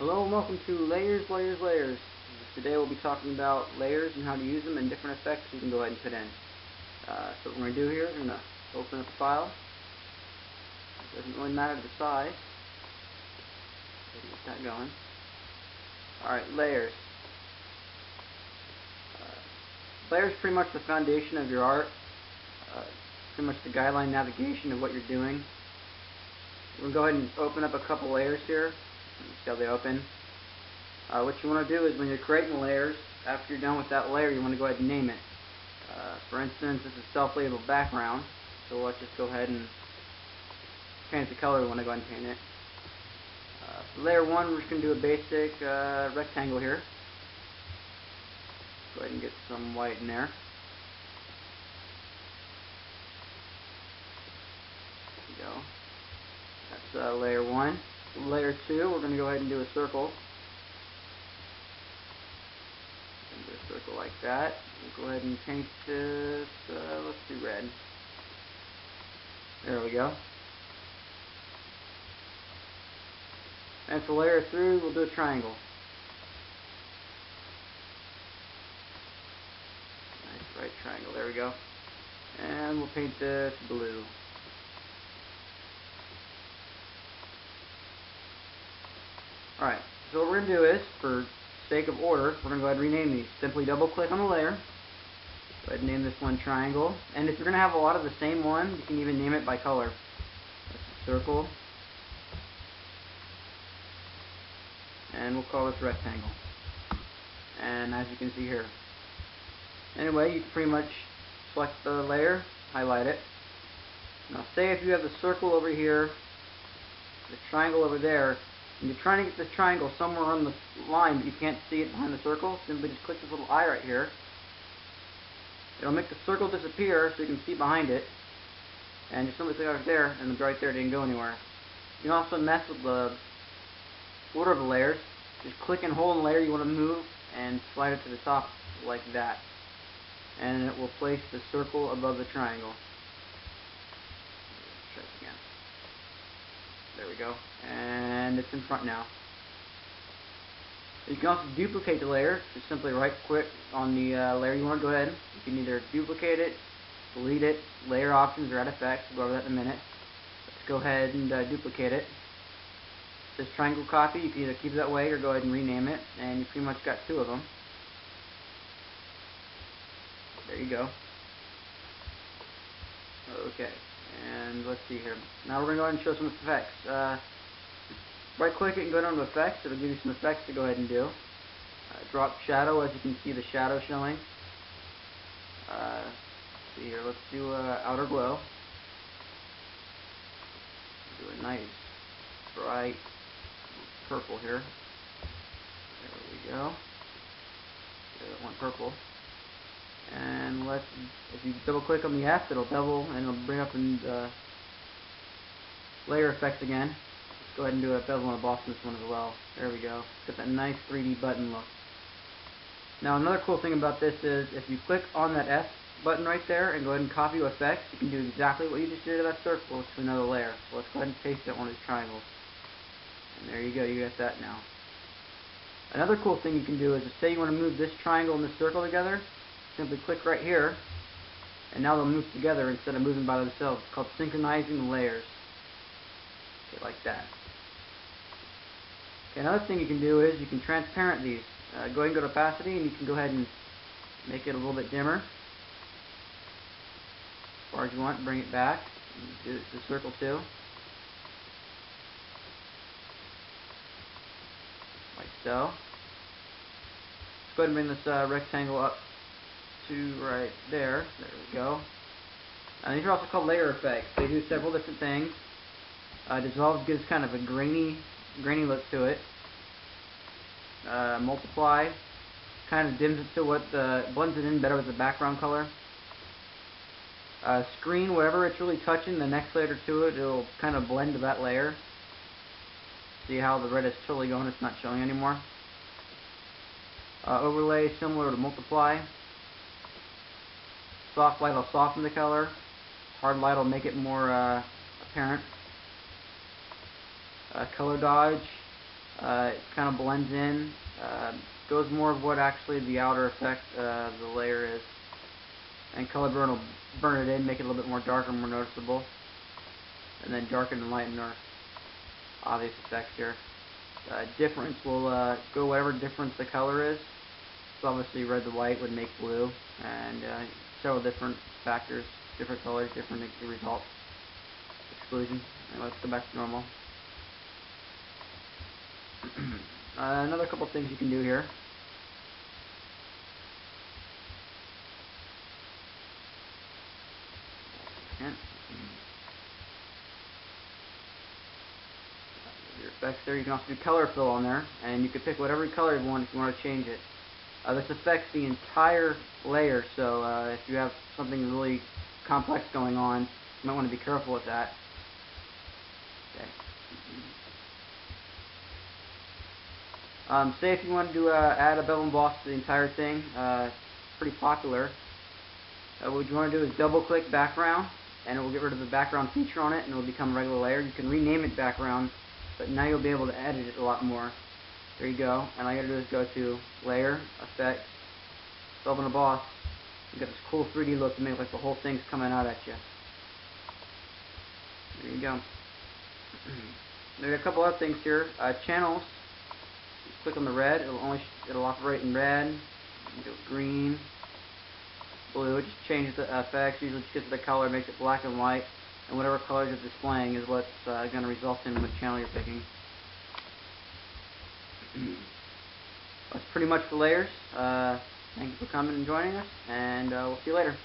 Hello and welcome to Layers. Today we'll be talking about layers and how to use them and different effects you can go ahead and put in. So what we're going to do here, we're going to open up the file. It doesn't really matter the size. Get that going. Alright, layers. Layers pretty much the foundation of your art. Pretty much the guideline navigation of what you're doing. We're going to go ahead and open up a couple layers here. See how they open. What you want to do is when you're creating layers, after you're done with that layer, you want to go ahead and name it. For instance, this is self-labeled background, so let's just go ahead and change the color we want to go ahead and paint it. For layer 1, we're just going to do a basic rectangle here. Go ahead and get some white in there. There we go. That's layer 1. Layer 2, we're going to go ahead and do a circle. Do a circle like that. We'll go ahead and paint this, let's do red. There we go. And for layer 3, we'll do a triangle. Nice right triangle, there we go. And we'll paint this blue. Alright, so what we're going to do is, for sake of order, we're going to go ahead and rename these. Simply double click on the layer. Go ahead and name this one triangle. And if you're going to have a lot of the same one, you can even name it by color. That's a circle. And we'll call this rectangle. And as you can see here. Anyway, you can pretty much select the layer, highlight it. Now say if you have the circle over here, the triangle over there, and you're trying to get this triangle somewhere on the line, but you can't see it behind the circle, simply just click this little eye right here. It'll make the circle disappear so you can see behind it. And just simply click right there, and right there, it didn't go anywhere. You can also mess with the order of the layers. Just click and hold the layer you want to move, and slide it to the top like that. And it will place the circle above the triangle. Try it again. There we go. And it's in front now. You can also duplicate the layer. Just simply right click on the layer you want to go ahead. You can either duplicate it, delete it, layer options, or add effects. We'll go over that in a minute. Let's go ahead and duplicate it. This triangle copy, you can either keep it that way or go ahead and rename it. And you pretty much got two of them. There you go. Okay. And let's see here. Now we're going to go ahead and show some effects. Right click it and go down to effects. It'll give you some effects to go ahead and do. Drop shadow, as you can see the shadow showing. Let's see here. Let's do outer glow. Do a nice bright purple here. There we go. That one purple. And if you double click on the F, it'll bevel and it'll bring up in layer effects again. Let's go ahead and do a bevel and a boss in this one as well. There we go. Got that nice 3D button look. Now another cool thing about this is if you click on that F button right there and go ahead and copy effects, you can do exactly what you just did to that circle to another layer. So let's go ahead and paste it on one of these triangles. And there you go, you got that now. Another cool thing you can do is, say you want to move this triangle and this circle together, simply click right here, and now they'll move together instead of moving by themselves. It's called synchronizing the layers. Okay, like that. Okay, another thing you can do is you can transparent these. Go ahead and go to opacity, and you can go ahead and make it a little bit dimmer. As far as you want, bring it back. Do it to the circle too. Like so. Let's go ahead and bring this rectangle up to right there. There we go. And these are also called layer effects. They do several different things. Dissolve gives kind of a grainy look to it. Multiply kind of dims it to blends it in better with the background color. Screen, whatever it's really touching, the next layer to it, it'll kind of blend to that layer. See how the red is totally going, it's not showing anymore. Overlay, similar to multiply. Soft light will soften the color. Hard light will make it more apparent. Color dodge. It kind of blends in, goes more of what actually the outer effect of the layer is. And color burn will burn it in, make it a little bit more darker, more noticeable. And then darken and lighten our obvious effects here. Difference will go whatever difference the color is. So obviously red to white would make blue, and several different factors, different colors, different results. Exclusion. And let's go back to normal. Another couple things you can do here. Your effects there. You can also do color fill on there, and you can pick whatever color you want if you want to change it. This affects the entire layer, so if you have something really complex going on, you might want to be careful with that. Okay. Say if you wanted to add a bevel emboss to the entire thing, pretty popular. What you want to do is double click background, and it will get rid of the background feature on it, and it will become a regular layer. You can rename it background, but now you'll be able to edit it a lot more. There you go, and all you gotta do is go to Layer, Effects, Bevel Emboss. You get this cool 3D look to make like the whole thing's coming out at you. There you go. There are a couple other things here. Channels. You click on the red, it'll operate in red. You go green, blue. It just changes the effects. Usually just gets the color, makes it black and white, and whatever colors it's displaying is what's going to result in what channel you're picking. That's pretty much the layers. Thank you for coming and joining us, and we'll see you later.